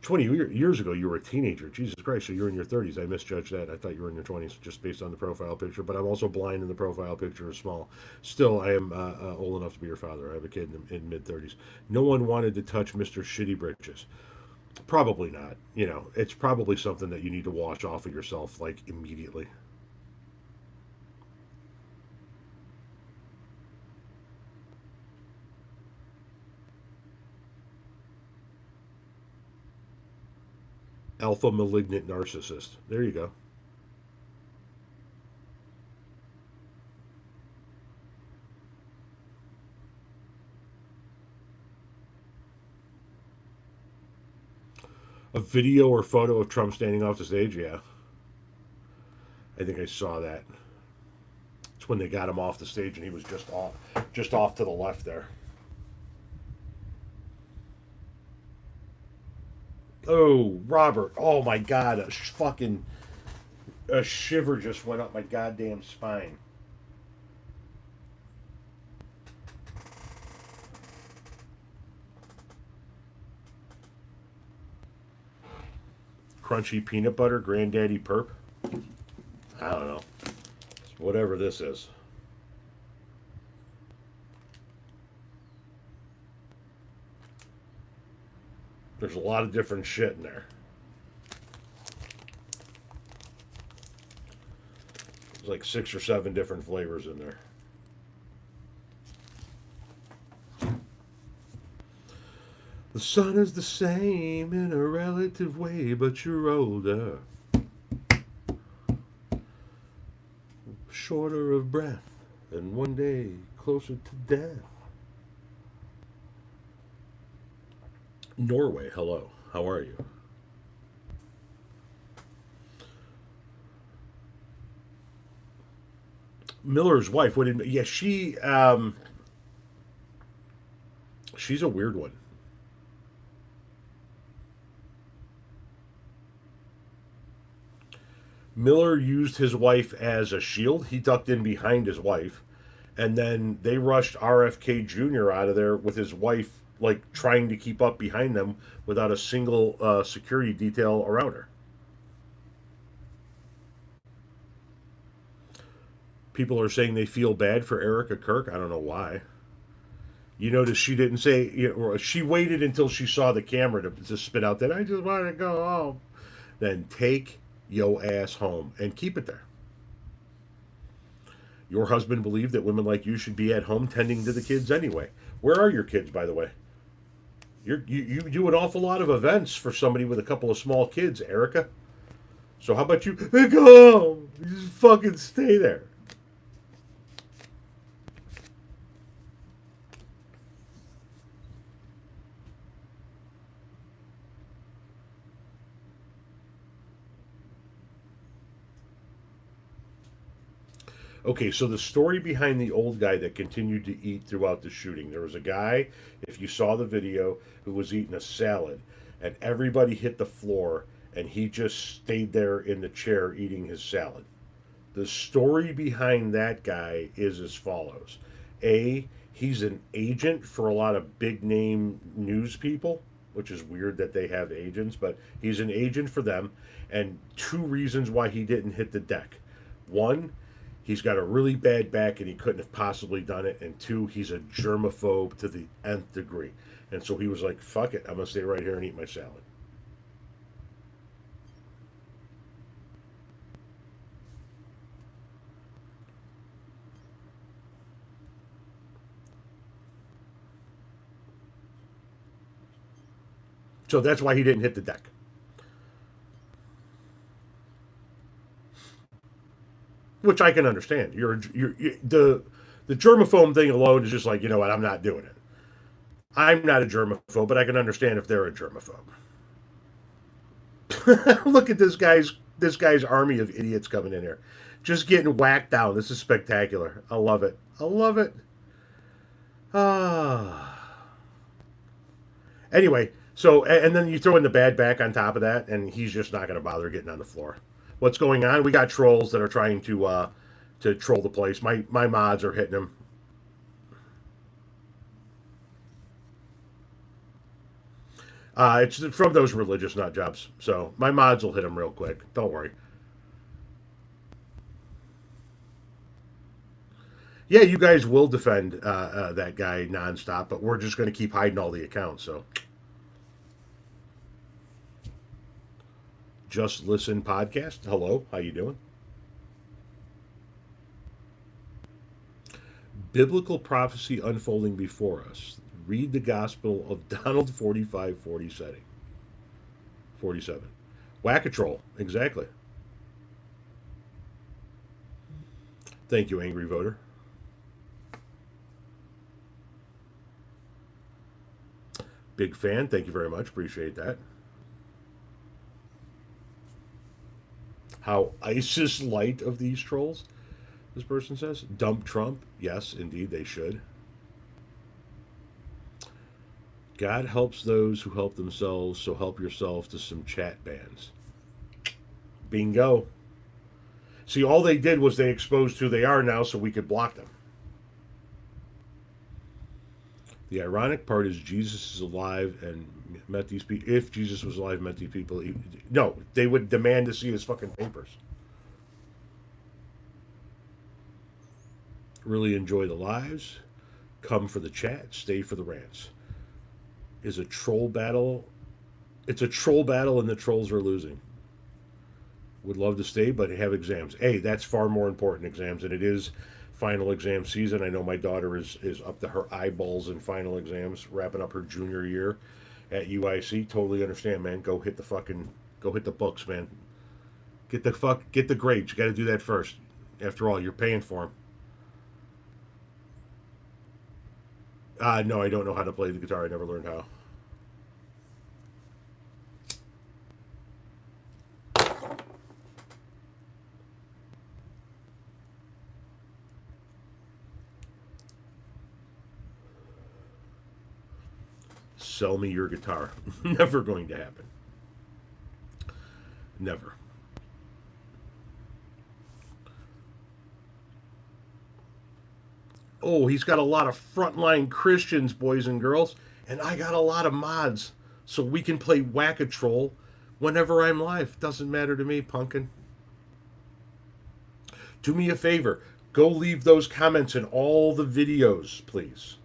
Speaker 1: 20 years ago, you were a teenager. Jesus Christ, so you're in your 30s. I misjudged that. I thought you were in your 20s just based on the profile picture, but I'm also blind and the profile picture is small. Still, I am old enough to be your father. I have a kid in mid-30s. No one wanted to touch Mr. Shitty Britches. Probably not. It's probably something that you need to wash off of yourself, like, immediately. Alpha malignant narcissist. There you go. A video or photo of Trump standing off the stage? Yeah. I think I saw that. It's when they got him off the stage and he was just off to the left there. Oh, Robert. Oh my God. A shiver just went up my goddamn spine. Crunchy peanut butter, granddaddy perp. I don't know. Whatever this is. There's a lot of different shit in there. There's like 6 or 7 different flavors in there. The sun is the same in a relative way, but you're older. Shorter of breath, and one day closer to death. Norway, hello. How are you? Miller's wife. What did? Yeah, she's a weird one. Miller used his wife as a shield. He ducked in behind his wife, and then they rushed RFK Jr. out of there with his wife, like trying to keep up behind them without a single security detail around her. People are saying they feel bad for Erica Kirk. I don't know why. You notice she didn't say, or she waited until she saw the camera to spit out that I just want to go home. Then take yo ass home and keep it there. Your husband believed that women like you should be at home tending to the kids anyway. Where are your kids, by the way? You do an awful lot of events for somebody with a couple of small kids, Erica. So how about you go home? You just fucking stay there. Okay, so the story behind the old guy that continued to eat throughout the shooting. There was a guy, if you saw the video, who was eating a salad, and everybody hit the floor, and he just stayed there in the chair eating his salad. The story behind that guy is as follows. A, he's an agent for a lot of big name news people, which is weird that they have agents, but he's an agent for them, and 2 reasons why he didn't hit the deck. One, he's got a really bad back and he couldn't have possibly done it. And 2, he's a germaphobe to the nth degree. And so he was like, fuck it, I'm going to stay right here and eat my salad. So that's why he didn't hit the deck. Which I can understand. The germaphobe thing alone is just like, you know what, I'm not doing it. I'm not a germaphobe, but I can understand if they're a germaphobe. Look at this guy's army of idiots coming in here, just getting whacked down. This is spectacular. I love it. I love it. Ah. Anyway, so and then you throw in the bad back on top of that, and he's just not going to bother getting on the floor. What's going on? We got trolls that are trying to troll the place. My mods are hitting him. It's from those religious nut jobs. So my mods will hit him real quick. Don't worry. Yeah, you guys will defend that guy nonstop, but we're just going to keep hiding all the accounts. So Just Listen podcast. Hello, how you doing? Biblical prophecy unfolding before us. Read the Gospel of Donald 45:47. 47. Whack-a-troll. Exactly. Thank you, angry voter. Big fan. Thank you very much. Appreciate that. How ISIS light of these trolls, this person says. Dump Trump. Yes, indeed, they should. God helps those who help themselves, so help yourself to some chat bans. Bingo. See, all they did was they exposed who they are now so we could block them. The ironic part is Jesus is alive and met these people. If Jesus was alive and met these people, no, they would demand to see his fucking papers. Really enjoy the lives. Come for the chat. Stay for the rants. Is a troll battle. It's a troll battle and the trolls are losing. Would love to stay, but have exams. Hey, that's far more important, exams, and it is final exam season. I know my daughter is up to her eyeballs in final exams, wrapping up her junior year at UIC. Totally understand, man. Go hit the books, man. Get the grades. You got to do that first. After all, you're paying for them. No, I don't know how to play the guitar. I never learned how. Sell me your guitar. Never going to happen. Never. Oh, he's got a lot of frontline Christians, boys and girls, and I got a lot of mods, so we can play Whack-A-Troll whenever I'm live. Doesn't matter to me, Punkin. Do me a favor. Go leave those comments in all the videos, please.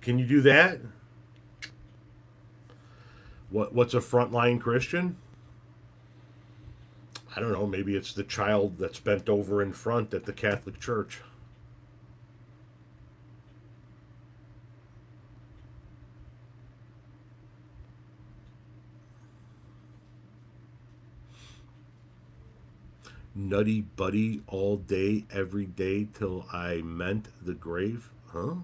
Speaker 1: Can you do that? What's a frontline Christian? I don't know. Maybe it's the child that's bent over in front at the Catholic Church. Nutty buddy all day, every day till I meant the grave. Huh?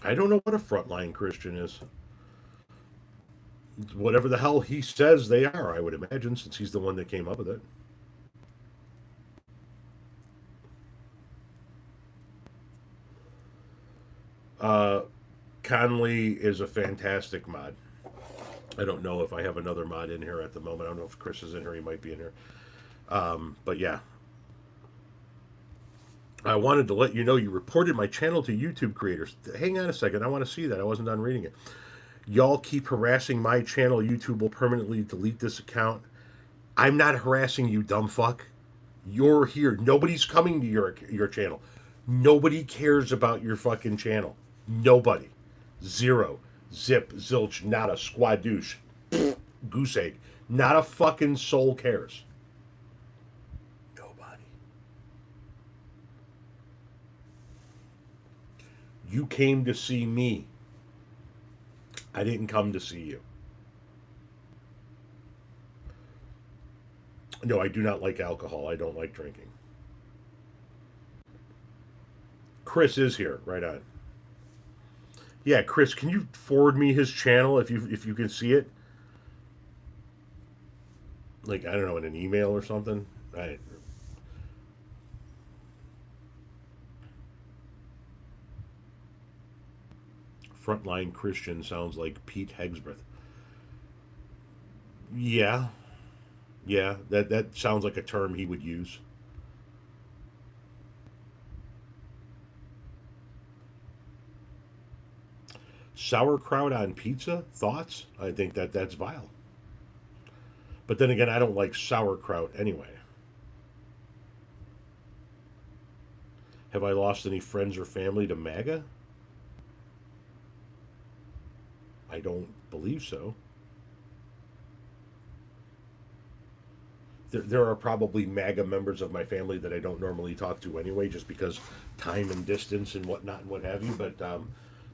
Speaker 1: I don't know what a frontline Christian is. Whatever the hell he says they are, I would imagine, since he's the one that came up with it. Uh, Conley is a fantastic mod. I don't know if I have another mod in here at the moment. I don't know if Chris is in here. He might be in here. But yeah. I wanted to let you know you reported my channel to YouTube creators. Hang on a second. I want to see that. I wasn't done reading it. Y'all keep harassing my channel. YouTube will permanently delete this account. I'm not harassing you, dumb fuck. You're here. Nobody's coming to your channel. Nobody cares about your fucking channel. Nobody. Zero. Zip. Zilch. Not a squadouche. Goose egg. Not a fucking soul cares. Nobody. You came to see me. I didn't come to see you. No, I do not like alcohol. I don't like drinking. Chris is here. Right on. Yeah, Chris, can you forward me his channel if you can see it? Like, I don't know, in an email or something? Frontline Christian sounds like Pete Hegsbreth. Yeah. Yeah, that sounds like a term he would use. Sauerkraut on pizza? Thoughts? I think that's vile. But then again, I don't like sauerkraut anyway. Have I lost any friends or family to MAGA? I don't believe so. There are probably MAGA members of my family that I don't normally talk to anyway, just because time and distance and whatnot and what have you. But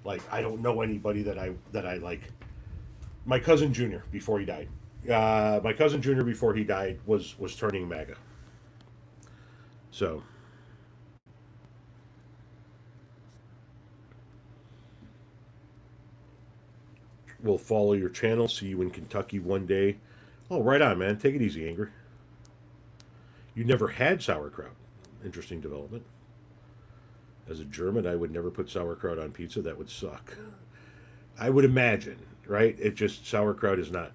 Speaker 1: like, I don't know anybody that I like. My cousin Junior before he died. My cousin Junior before he died was turning MAGA. So. We'll follow your channel. See you in Kentucky one day. Oh, right on, man. Take it easy, Angry. You never had sauerkraut. Interesting development. As a German, I would never put sauerkraut on pizza. That would suck. I would imagine, right? It just, sauerkraut is not,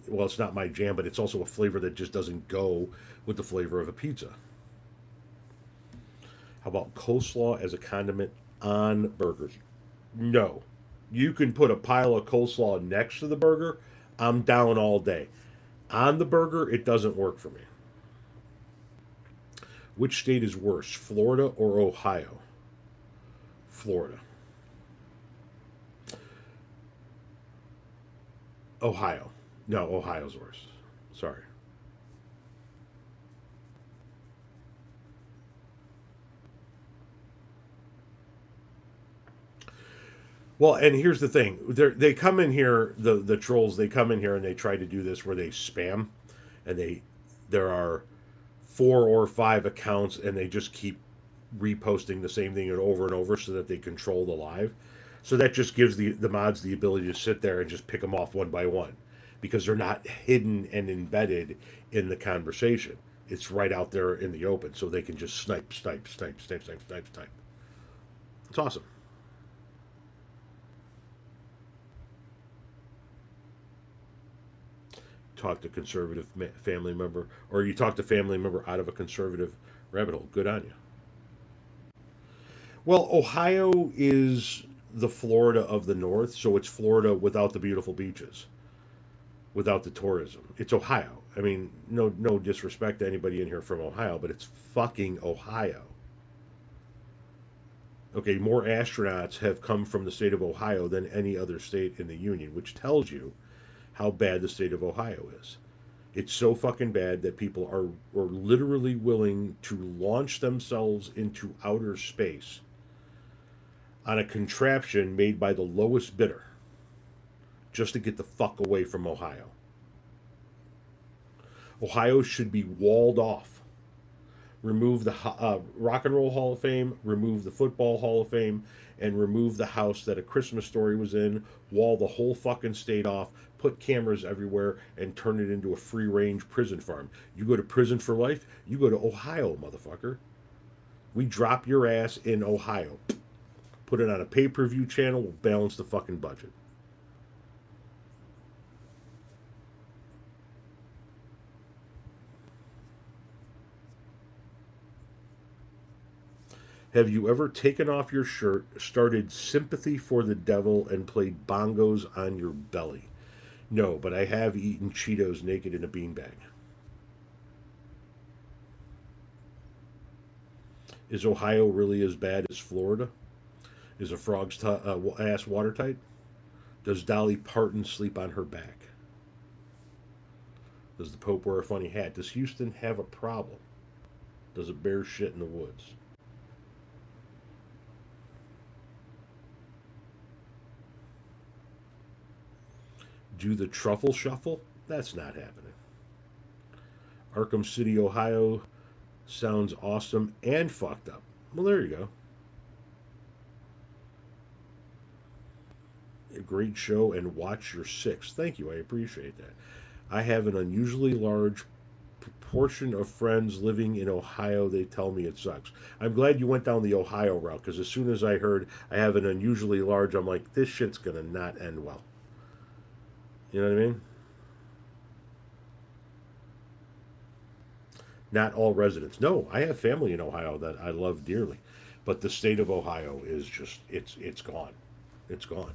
Speaker 1: well, it's not my jam, but it's also a flavor that just doesn't go with the flavor of a pizza. How about coleslaw as a condiment on burgers? No. You can put a pile of coleslaw next to the burger. I'm down all day. On the burger, it doesn't work for me. Which state is worse, Florida or Ohio? Florida. Ohio. No, Ohio's worse. Sorry. Well, and here's the thing: they come in here, the trolls. They come in here and they try to do this where they spam, and there are 4 or 5 accounts, and they just keep reposting the same thing and over so that they control the live. So that just gives the mods the ability to sit there and just pick them off one by one, because they're not hidden and embedded in the conversation. It's right out there in the open, so they can just snipe, snipe, snipe, snipe, snipe, snipe, snipe. It's awesome. Talk to conservative family member, or you talk to family member out of a conservative rabbit hole. Good on you. Well, Ohio is the Florida of the North, so it's Florida without the beautiful beaches, without the tourism. It's Ohio. I mean, no disrespect to anybody in here from Ohio, but it's fucking Ohio. Okay, more astronauts have come from the state of Ohio than any other state in the Union, which tells you how bad the state of Ohio is. It's so fucking bad that people are literally willing to launch themselves into outer space on a contraption made by the lowest bidder just to get the fuck away from Ohio. Ohio should be walled off. Remove the Rock and Roll Hall of Fame, remove the Football Hall of Fame, and remove the house that A Christmas Story was in, wall the whole fucking state off, put cameras everywhere, and turn it into a free-range prison farm. You go to prison for life, you go to Ohio, motherfucker. We drop your ass in Ohio. Put it on a pay-per-view channel, we'll balance the fucking budget. Have you ever taken off your shirt, started Sympathy for the Devil, and played bongos on your belly? No, but I have eaten Cheetos naked in a beanbag. Is Ohio really as bad as Florida? Is a frog's ass watertight? Does Dolly Parton sleep on her back? Does the Pope wear a funny hat? Does Houston have a problem? Does a bear shit in the woods? Do the truffle shuffle? That's not happening. Arkham City, Ohio sounds awesome and fucked up. Well, there you go. A great show, and watch your 6. Thank you, I appreciate that. I have an unusually large proportion of friends living in Ohio. They tell me it sucks. I'm glad you went down the Ohio route, because as soon as I heard I have an unusually large, I'm like, this shit's gonna not end well. You know what I mean? Not all residents. No, I have family in Ohio that I love dearly, but the state of Ohio is just it's gone. It's gone.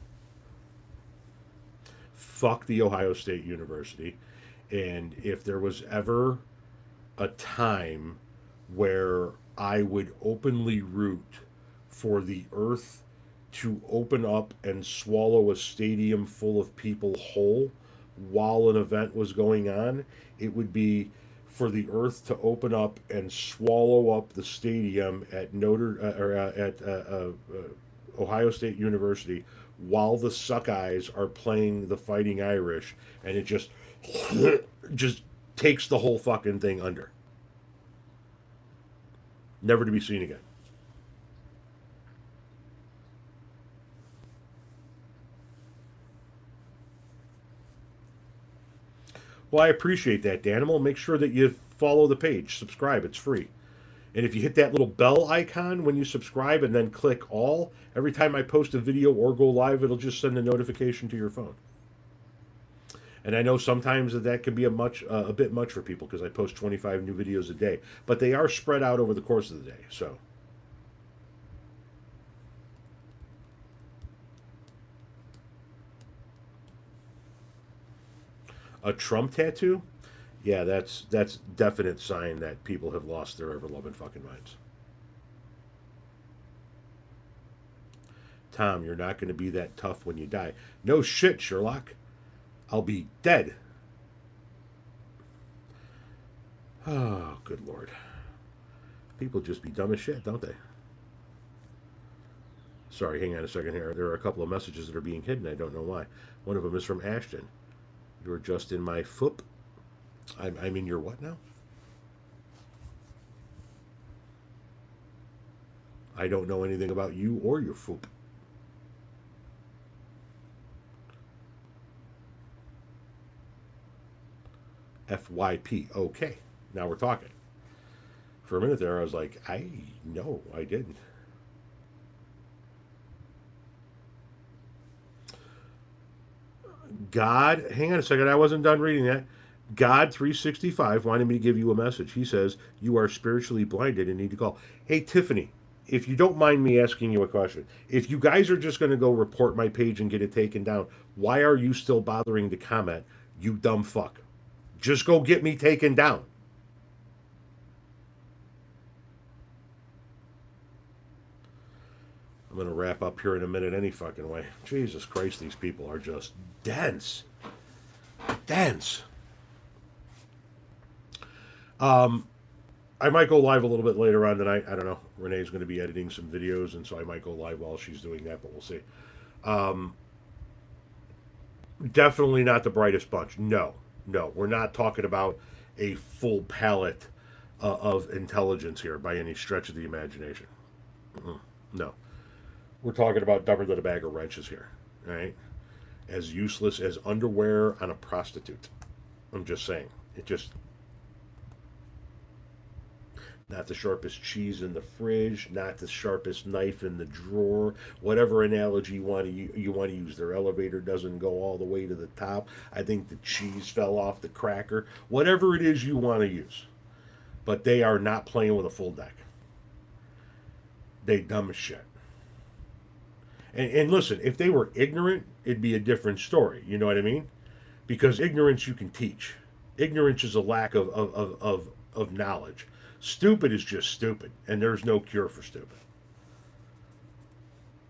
Speaker 1: Fuck the Ohio State University. And if there was ever a time where I would openly root for the earth to open up and swallow a stadium full of people whole while an event was going on, it would be for the earth to open up and swallow up the stadium at Ohio State University while the Suckeyes are playing the Fighting Irish, and it just just takes the whole fucking thing under. Never to be seen again. Well, I appreciate that, Danimal. Make sure that you follow the page, subscribe. It's free. And if you hit that little bell icon when you subscribe and then click all, every time I post a video or go live, it'll just send a notification to your phone. And I know sometimes that can be a bit much for people because I post 25 new videos a day, but they are spread out over the course of the day. So, a Trump tattoo? Yeah, that's definite sign that people have lost their ever loving fucking minds. Tom, you're not going to be that tough when you die. No shit, Sherlock. I'll be dead. Oh, good lord. People just be dumb as shit, don't they? Sorry, hang on a second here. There are a couple of messages that are being hidden. I don't know why. One of them is from Ashton. You're just in my foop. I'm in your what now? I don't know anything about you or your foop. FYP. Okay. Now we're talking. For a minute there, I was like, no, I didn't. God, hang on a second. I wasn't done reading that. God 365 wanted me to give you a message. He says, you are spiritually blinded and need to call. Hey, Tiffany, if you don't mind me asking you a question, if you guys are just going to go report my page and get it taken down, why are you still bothering to comment, you dumb fuck? Just go get me taken down. I'm going to wrap up here in a minute any fucking way. Jesus Christ, these people are just dense. Dense. I might go live a little bit later on tonight. I don't know. Renee's going to be editing some videos, and so I might go live while she's doing that, but we'll see. Definitely not the brightest bunch. No. We're not talking about a full palette of intelligence here by any stretch of the imagination. No. We're talking about dumber than a bag of wrenches here, right? As useless as underwear on a prostitute. I'm just saying. It just... Not the sharpest cheese in the fridge, not the sharpest knife in the drawer, whatever analogy you want to use. Their elevator doesn't go all the way to the top. I think the cheese fell off the cracker. Whatever it is you want to use. But they are not playing with a full deck. They dumb as shit. And listen, if they were ignorant, it'd be a different story. You know what I mean? Because ignorance you can teach. Ignorance is a lack of knowledge. Stupid is just stupid, and there's no cure for stupid.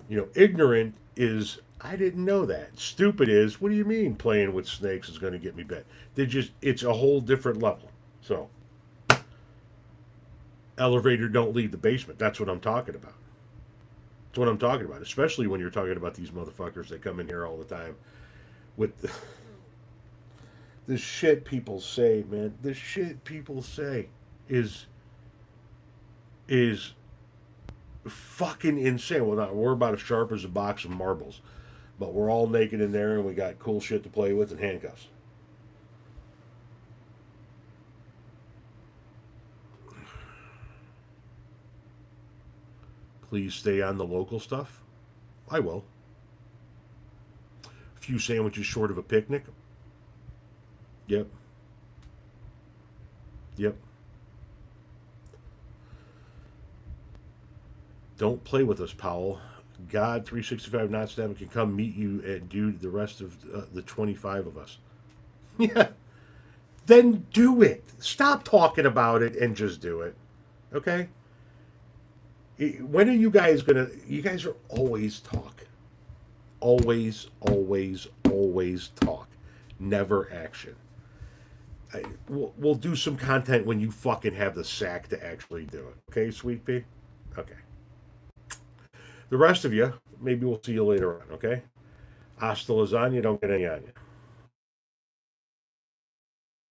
Speaker 1: Ignorant is, I didn't know that. Stupid is, what do you mean playing with snakes is going to get me bit? It's a whole different level. So, elevator don't leave the basement. That's what I'm talking about. That's what I'm talking about, especially when you're talking about these motherfuckers that come in here all the time with the shit people say, man. The shit people say is fucking insane. Well, we're about as sharp as a box of marbles, but we're all naked in there and we got cool shit to play with and handcuffs. Please stay on the local stuff. I will. A few sandwiches short of a picnic. Yep. Don't play with us, Powell. God 365 not stabbing can come meet you and do the rest of the 25 of us. Yeah. Then do it. Stop talking about it and just do it. Okay? When are you guys going to... You guys are always talk. Always talk. Never action. We'll do some content when you fucking have the sack to actually do it. Okay, Sweet Pea? Okay. The rest of you, maybe we'll see you later on, okay? Hasta lasagna, don't get any on you.